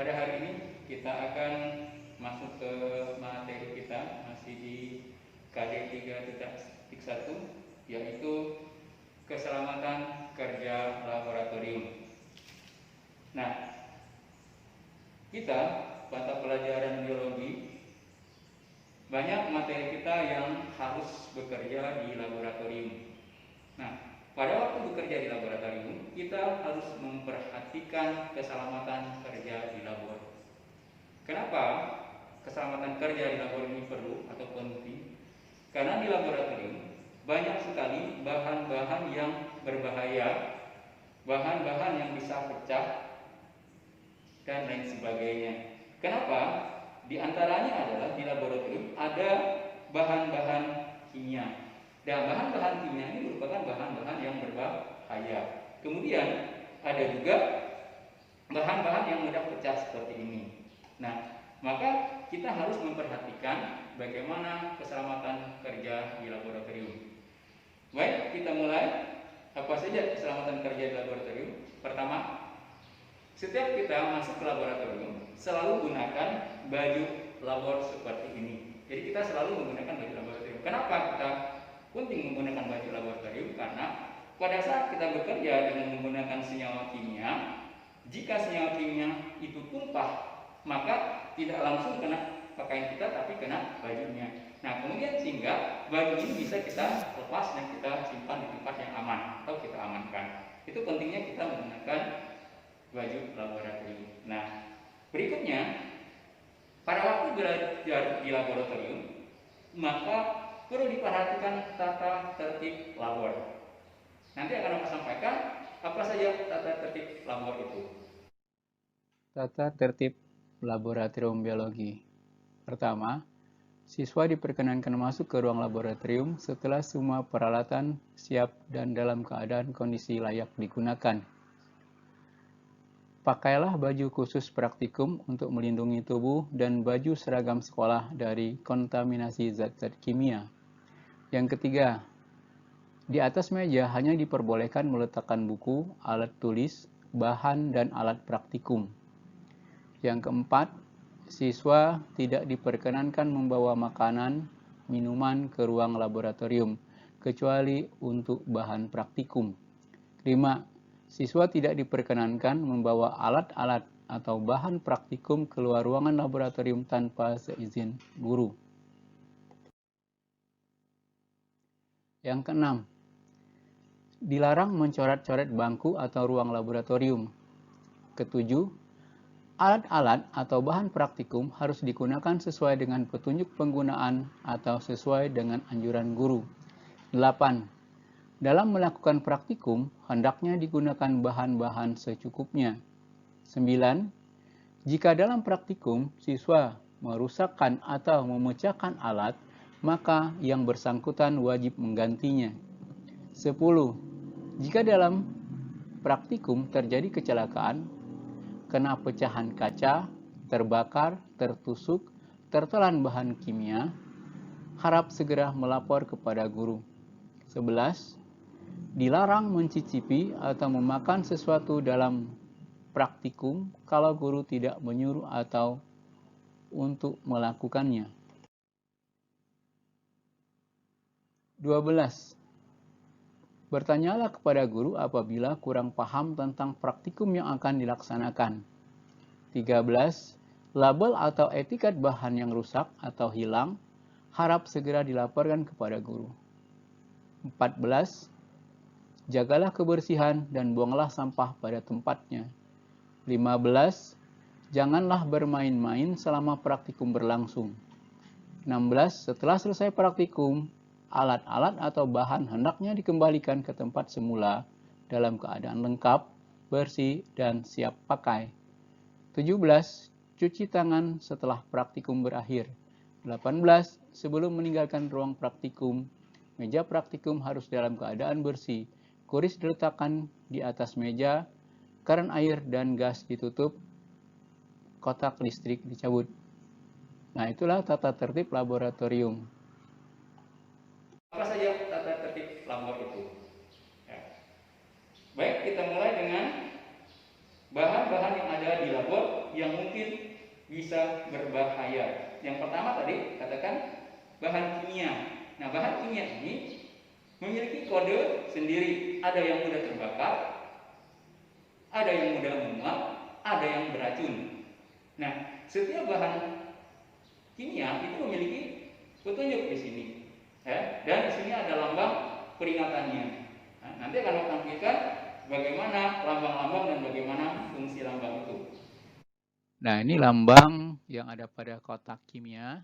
Pada hari ini kita akan masuk ke materi kita masih di KD 3.1, yaitu keselamatan kerja laboratorium. Nah, kita mata pelajaran biologi banyak materi kita yang harus bekerja di laboratorium. Nah, pada waktu bekerja di laboratorium, kita harus memperhatikan keselamatan kerja di labor. Kenapa keselamatan kerja di labor ini perlu atau penting? Karena di laboratorium banyak sekali bahan-bahan yang berbahaya, bahan-bahan yang bisa pecah, dan lain sebagainya. Kenapa? Di antaranya adalah di laboratorium ada bahan-bahan kimia. Dan bahan-bahan kimia ini merupakan bahan-bahan yang berbahaya. Kemudian ada juga bahan-bahan yang mudah pecah seperti ini. Nah, maka kita harus memperhatikan bagaimana keselamatan kerja di laboratorium. Baik, kita mulai. Apa saja keselamatan kerja di laboratorium? Pertama, setiap kita masuk ke laboratorium, selalu gunakan baju labor seperti ini. Jadi kita selalu menggunakan baju laboratorium. Kenapa kita penting menggunakan baju laboratorium? Karena pada saat kita bekerja dengan menggunakan senyawa kimia, jika senyawa kimia itu tumpah, maka tidak langsung kena pakaian kita, tapi kena bajunya. Nah, kemudian sehingga baju ini bisa kita lepas dan kita simpan di tempat yang aman atau kita amankan. Itu pentingnya kita menggunakan baju laboratorium. Nah, berikutnya, pada waktu belajar di laboratorium, maka perlu diperhatikan tata tertib labor. Nanti akan aku sampaikan apa saja tata tertib labor itu. Tata tertib laboratorium biologi. Pertama, siswa diperkenankan masuk ke ruang laboratorium setelah semua peralatan siap dan dalam keadaan kondisi layak digunakan. Pakailah baju khusus praktikum untuk melindungi tubuh dan baju seragam sekolah dari kontaminasi zat-zat kimia. Yang ketiga, di atas meja hanya diperbolehkan meletakkan buku, alat tulis, bahan, dan alat praktikum. Yang keempat, siswa tidak diperkenankan membawa makanan, minuman ke ruang laboratorium, kecuali untuk bahan praktikum. 5. Siswa tidak diperkenankan membawa alat-alat atau bahan praktikum keluar ruangan laboratorium tanpa seizin guru. Yang keenam, dilarang mencoret-coret bangku atau ruang laboratorium. Ketujuh, alat-alat atau bahan praktikum harus digunakan sesuai dengan petunjuk penggunaan atau sesuai dengan anjuran guru. 8. Dalam melakukan praktikum, hendaknya digunakan bahan-bahan secukupnya. 9. Jika dalam praktikum, siswa merusakkan atau memecahkan alat, maka yang bersangkutan wajib menggantinya. 10. Jika dalam praktikum terjadi kecelakaan, kena pecahan kaca, terbakar, tertusuk, tertelan bahan kimia, harap segera melapor kepada guru. 11. Dilarang mencicipi atau memakan sesuatu dalam praktikum kalau guru tidak menyuruh atau untuk melakukannya. 12. Bertanyalah kepada guru apabila kurang paham tentang praktikum yang akan dilaksanakan. 13. Label atau etiket bahan yang rusak atau hilang harap segera dilaporkan kepada guru. 14. Jagalah kebersihan dan buanglah sampah pada tempatnya. 15. Janganlah bermain-main selama praktikum berlangsung. 16. Setelah selesai praktikum, alat-alat atau bahan hendaknya dikembalikan ke tempat semula dalam keadaan lengkap, bersih, dan siap pakai. 17. Cuci tangan setelah praktikum berakhir. 18. Sebelum meninggalkan ruang praktikum, meja praktikum harus dalam keadaan bersih, kuris diletakkan di atas meja, keran air dan gas ditutup, kotak listrik dicabut. Nah, itulah tata tertib laboratorium. Apa saja tata tertib labor itu? Ya. Baik, kita mulai dengan bahan-bahan yang ada di labor yang mungkin bisa berbahaya. Yang pertama tadi katakan bahan kimia. Nah, bahan kimia ini memiliki kode sendiri. Ada yang mudah terbakar, ada yang mudah menguap, ada yang beracun. Nah, setiap bahan kimia itu memiliki petunjuk di sini, ya. Dan di sini ada lambang peringatannya. Nah, nanti akan tampilkan bagaimana lambang-lambang dan bagaimana fungsi lambang itu. Nah, ini lambang yang ada pada kotak kimia,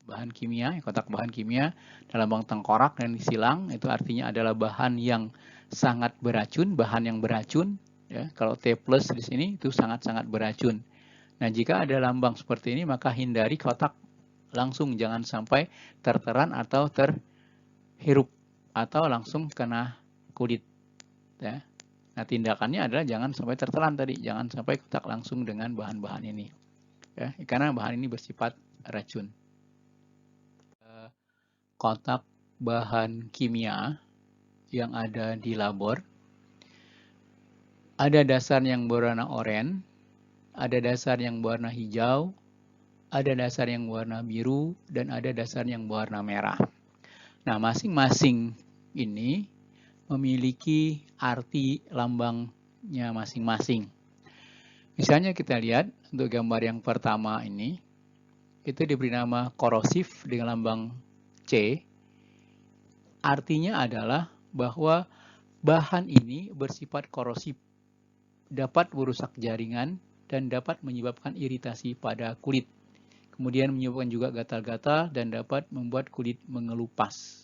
bahan kimia, kotak bahan kimia, ada lambang tengkorak dan silang, itu artinya adalah bahan yang sangat beracun, bahan yang beracun. Ya, kalau T+ di sini itu sangat-sangat beracun. Nah, jika ada lambang seperti ini, maka hindari kotak langsung, jangan sampai terteran atau terhirup atau langsung kena kulit. Ya. Nah, tindakannya adalah jangan sampai tertelan tadi, jangan sampai kontak langsung dengan bahan-bahan ini. Ya, karena bahan ini bersifat racun. Kotak bahan kimia yang ada di labor, ada dasar yang berwarna oranye, ada dasar yang berwarna hijau, ada dasar yang berwarna biru, dan ada dasar yang berwarna merah. Nah, masing-masing ini memiliki arti lambangnya masing-masing. Misalnya kita lihat untuk gambar yang pertama ini, itu diberi nama korosif dengan lambang C. Artinya adalah bahwa bahan ini bersifat korosif, dapat merusak jaringan dan dapat menyebabkan iritasi pada kulit. Kemudian menyebabkan juga gatal-gatal dan dapat membuat kulit mengelupas.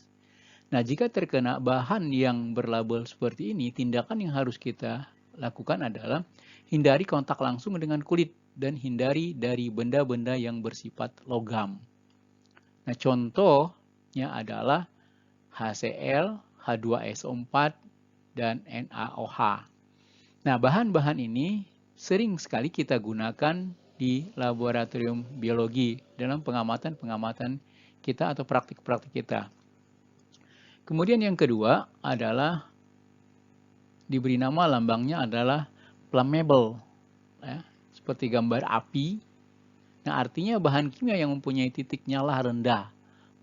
Nah, jika terkena bahan yang berlabel seperti ini, tindakan yang harus kita lakukan adalah hindari kontak langsung dengan kulit dan hindari dari benda-benda yang bersifat logam. Nah, contohnya adalah HCl, H2SO4, dan NaOH. Nah, bahan-bahan ini sering sekali kita gunakan di laboratorium biologi dalam pengamatan-pengamatan kita atau praktik-praktik kita. Kemudian yang kedua adalah diberi nama lambangnya adalah flammable, ya, seperti gambar api. Nah, artinya bahan kimia yang mempunyai titik nyala rendah,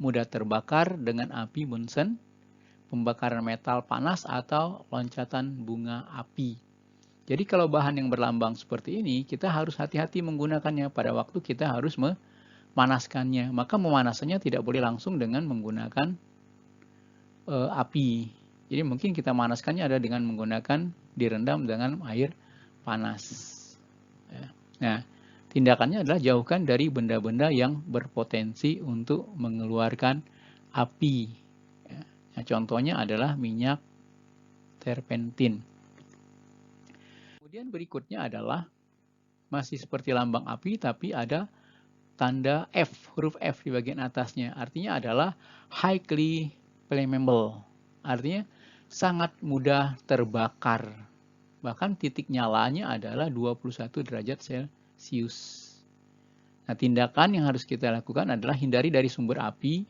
mudah terbakar dengan api Bunsen, pembakaran metal panas atau loncatan bunga api. Jadi kalau bahan yang berlambang seperti ini, kita harus hati-hati menggunakannya pada waktu kita harus memanaskannya. Maka memanasannya tidak boleh langsung dengan menggunakan api. Jadi mungkin kita manaskannya ada dengan menggunakan direndam dengan air panas. Ya. Nah, tindakannya adalah jauhkan dari benda-benda yang berpotensi untuk mengeluarkan api. Ya. Nah, contohnya adalah minyak terpentin. Kemudian berikutnya adalah masih seperti lambang api tapi ada tanda F, huruf F di bagian atasnya. Artinya adalah highly flammable. Artinya sangat mudah terbakar. Bahkan titik nyalanya adalah 21 derajat Celcius. Nah, tindakan yang harus kita lakukan adalah hindari dari sumber api,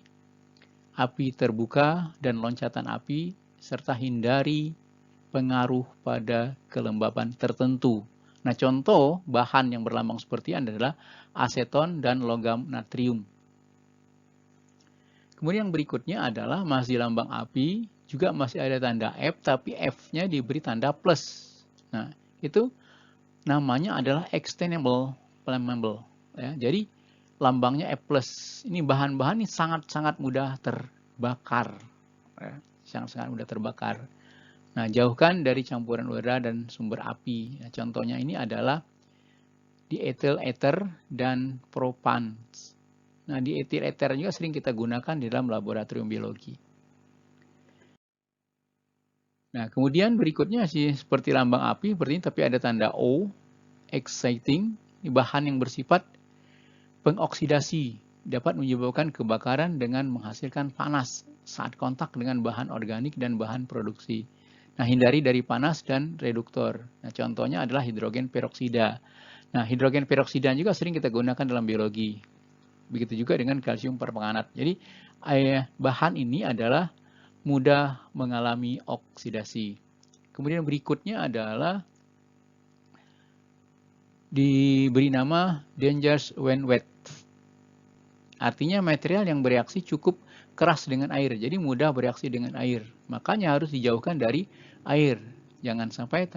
api terbuka dan loncatan api, serta hindari pengaruh pada kelembaban tertentu. Nah, contoh bahan yang berlambang seperti ini adalah aseton dan logam natrium. Kemudian yang berikutnya adalah masih lambang api, juga masih ada tanda F, tapi F-nya diberi tanda plus. Nah, itu namanya adalah extendable flammable. Ya, jadi lambangnya F+. Ini bahan-bahan ini sangat-sangat mudah terbakar. Ya, sangat-sangat mudah terbakar. Nah, jauhkan dari campuran udara dan sumber api. Nah, contohnya ini adalah diethyl ether dan propan. Nah, diethyl ether juga sering kita gunakan di dalam laboratorium biologi. Nah, kemudian berikutnya sih seperti lambang api, seperti ini, tapi ada tanda O, exciting. Ini bahan yang bersifat pengoksidasi, dapat menyebabkan kebakaran dengan menghasilkan panas saat kontak dengan bahan organik dan bahan produksi. Nah, hindari dari panas dan reduktor. Nah, contohnya adalah hidrogen peroksida. Nah, hidrogen peroksida juga sering kita gunakan dalam biologi. Begitu juga dengan kalsium permanganat. Jadi, bahan ini adalah mudah mengalami oksidasi. Kemudian berikutnya adalah diberi nama dangerous when wet. Artinya material yang bereaksi cukup keras dengan air, jadi mudah bereaksi dengan air. Makanya harus dijauhkan dari air. Jangan sampai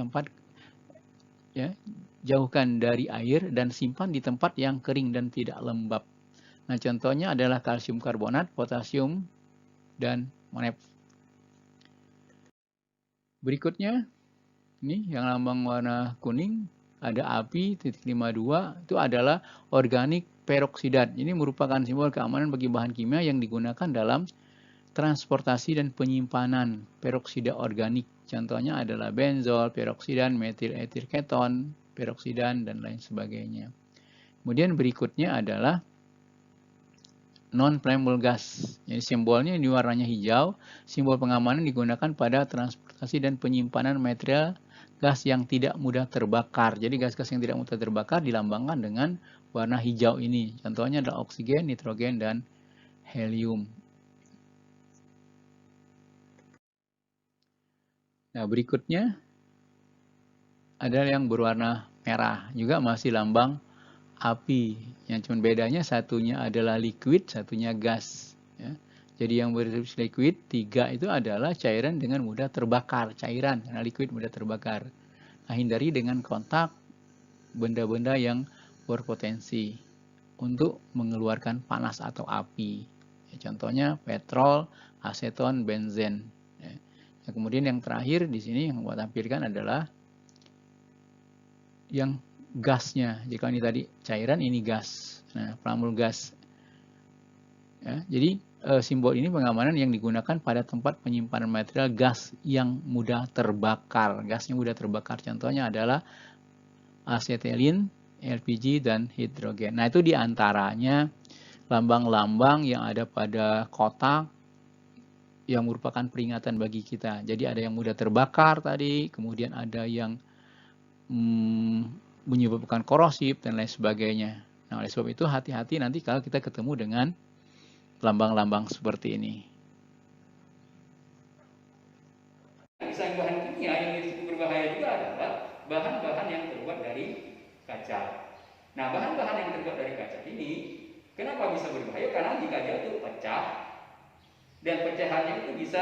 jauhkan dari air dan simpan di tempat yang kering dan tidak lembab. Nah, contohnya adalah kalsium karbonat, potasium, dan monef. Berikutnya, ini yang lambang warna kuning, ada api, titik 52, itu adalah organik peroksidat. Ini merupakan simbol keamanan bagi bahan kimia yang digunakan dalam transportasi dan penyimpanan peroksida organik. Contohnya adalah benzol, peroksidan, metil etir keton, peroksidan, dan lain sebagainya. Kemudian berikutnya adalah non-flammable gas. Jadi simbolnya ini warnanya hijau, simbol pengamanan digunakan pada transportasi dan penyimpanan material gas yang tidak mudah terbakar. Jadi gas-gas yang tidak mudah terbakar dilambangkan dengan warna hijau ini. Contohnya adalah oksigen, nitrogen, dan helium. Nah, berikutnya adalah yang berwarna merah. Juga masih lambang api. Yang cuma bedanya satunya adalah liquid, satunya gas. Ya. Jadi yang berjenis liquid, 3 itu adalah cairan dengan mudah terbakar. Cairan, karena liquid mudah terbakar. Nah, hindari dengan kontak benda-benda yang berpotensi untuk mengeluarkan panas atau api. Ya, contohnya petrol, aseton, benzen. Ya. Nah, kemudian yang terakhir di sini yang saya tampilkan adalah yang gasnya. Jika ini tadi cairan, ini gas. Nah, flammable gas. Ya, jadi simbol ini pengamanan yang digunakan pada tempat penyimpanan material gas yang mudah terbakar. Gasnya mudah terbakar. Contohnya adalah asetilin, LPG, dan hidrogen. Nah, itu diantaranya lambang-lambang yang ada pada kotak yang merupakan peringatan bagi kita. Jadi ada yang mudah terbakar tadi, kemudian ada yang menyebabkan korosif, dan lain sebagainya. Nah, oleh sebab itu hati-hati nanti kalau kita ketemu dengan lambang-lambang seperti ini. Selain bahan kimia yang cukup berbahaya juga adalah bahan-bahan yang terbuat dari kaca. Nah, bahan-bahan yang terbuat dari kaca ini kenapa bisa berbahaya? Karena jika jatuh pecah dan pecahannya itu bisa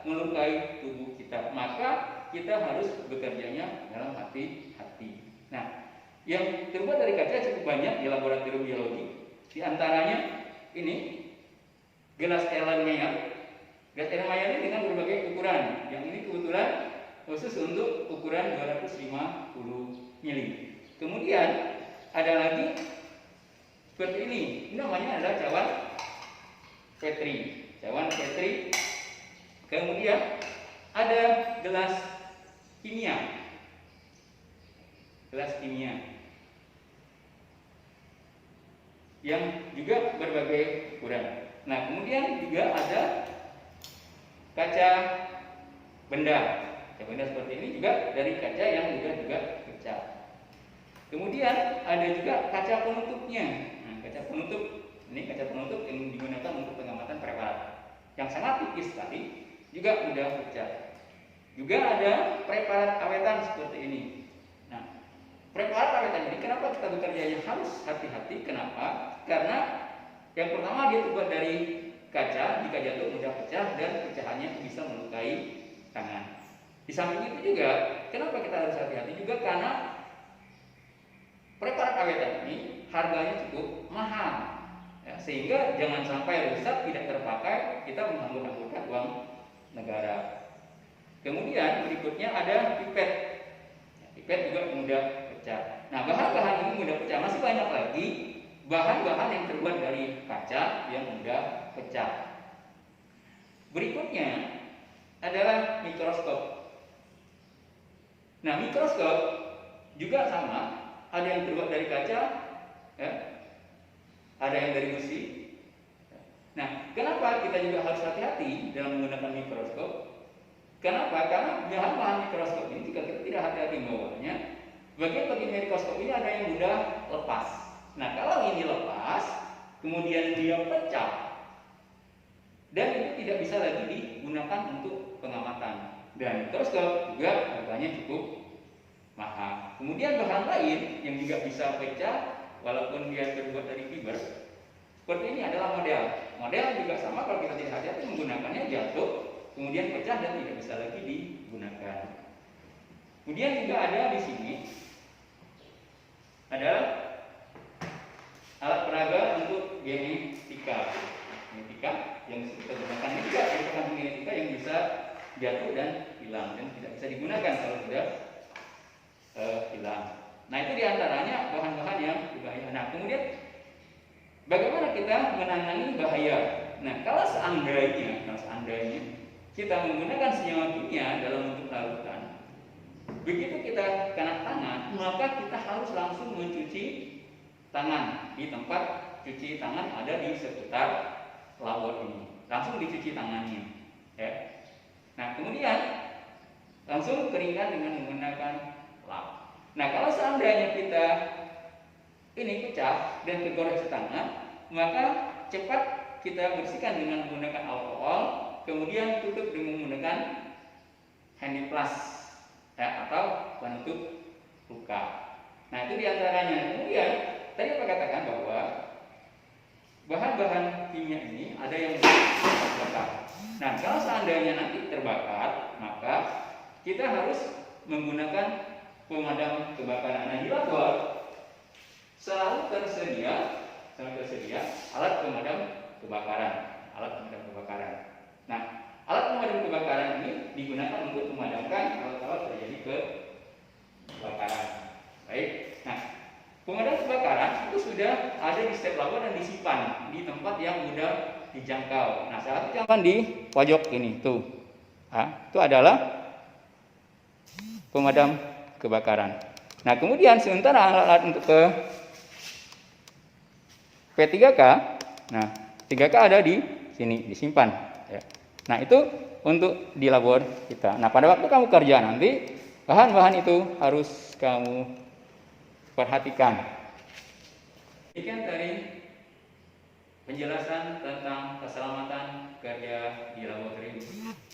melukai tubuh kita. Maka kita harus bekerjanya dalam hati-hati. Nah, yang terbuat dari kaca cukup banyak di laboratorium biologi. Di antaranya ini gelas Erlenmeyer. Gelas Erlenmeyer ini dengan berbagai ukuran. Yang ini kebetulan khusus untuk ukuran 250 mili. Kemudian ada lagi seperti ini. Ini namanya adalah cawan Petri. Cawan Petri. Kemudian ada gelas kimia. Gelas kimia yang juga berbagai ukuran. Nah, kemudian juga ada kaca benda. Kaca benda seperti ini juga dari kaca yang juga pecah. Kemudian ada juga kaca penutupnya. Nah, kaca penutup ini kaca penutup yang digunakan untuk pengamatan preparat yang sangat tipis tadi juga mudah pecah. Juga ada preparat awetan seperti ini. Nah, preparat awetan ini kenapa kita bekerjanya harus hati-hati? Kenapa? Karena yang pertama dia terbuat dari kaca, jika jatuh mudah pecah dan pecahannya bisa melukai tangan. Di samping itu juga, kenapa kita harus hati-hati? Juga karena preparat awetan ini harganya cukup mahal, ya, sehingga jangan sampai rusak tidak terpakai, kita menghambur-hamburkan uang negara. Kemudian berikutnya ada pipet. Ya, pipet juga mudah pecah. Nah, bahan-bahan ini mudah pecah. Masih banyak lagi bahan-bahan yang terbuat dari kaca yang mudah pecah. Berikutnya adalah mikroskop. Nah, mikroskop juga sama, ada yang terbuat dari kaca, ya, ada yang dari besi. Nah, kenapa kita juga harus hati-hati dalam menggunakan mikroskop? Kenapa? Karena bahan-bahan mikroskop ini jika kita tidak hati-hati membawanya, bagian-bagian mikroskop ini ada yang mudah lepas. Nah, kalau ini lepas, kemudian dia pecah, dan itu tidak bisa lagi digunakan untuk pengamatan. Dan mikroskop juga harganya cukup mahal. Kemudian bahan lain yang juga bisa pecah walaupun dia terbuat dari fiber, seperti ini adalah model. Model juga sama, kalau kita tidak hati-hati menggunakannya jatuh, kemudian pecah dan tidak bisa lagi digunakan. Kemudian juga ada di sini ada alat peraga untuk genetika. Genetika yang kita gunakan ini juga merupakan genetika yang bisa jatuh dan hilang dan tidak bisa digunakan kalau sudah hilang. Nah, itu diantaranya bahan-bahan yang berbahaya. Nah, kemudian bagaimana kita menangani bahaya? Nah, kalau seandainya kita menggunakan senyawa kimia dalam bentuk larutan, begitu kita kena tangan, maka kita harus langsung mencuci tangan di tempat cuci tangan ada di sekitar labor ini. Langsung dicuci tangannya, ya. Nah, kemudian langsung keringkan dengan menggunakan lap. Nah, kalau seandainya kita ini pecah dan tergores tangan, maka cepat kita bersihkan dengan menggunakan alkohol, kemudian tutup dengan menggunakan handiplast ya, atau penutup luka. Nah, itu diantaranya. Kemudian tadi Pak katakan bahwa bahan-bahan kimia ini ada yang terbakar. Nah, kalau seandainya nanti terbakar, maka kita harus menggunakan pemadam kebakaran. Nah, di labor selalu tersedia alat pemadam kebakaran. Nah, alat pemadam kebakaran ini digunakan untuk memadamkan kalau terjadi kebakaran. Baik. Nah, pemadam kebakaran itu sudah ada di setiap labor dan disimpan di tempat yang mudah dijangkau. Nah, salah satu yang di pojok ini tuh, itu adalah pemadam kebakaran. Nah, kemudian sementara alat-alat untuk ke P3K, nah 3K ada di sini disimpan. Ya. Nah, itu untuk di labor kita. Nah, pada waktu kamu kerja nanti bahan-bahan itu harus kamu perhatikan. Demikian tadi penjelasan tentang keselamatan kerja di laboratorium.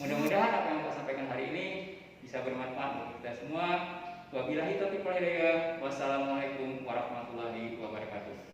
Mudah-mudahan apa yang saya sampaikan hari ini bisa bermanfaat untuk kita semua. Wabillahi taufiq wal hidayah. Wassalamualaikum warahmatullahi wabarakatuh.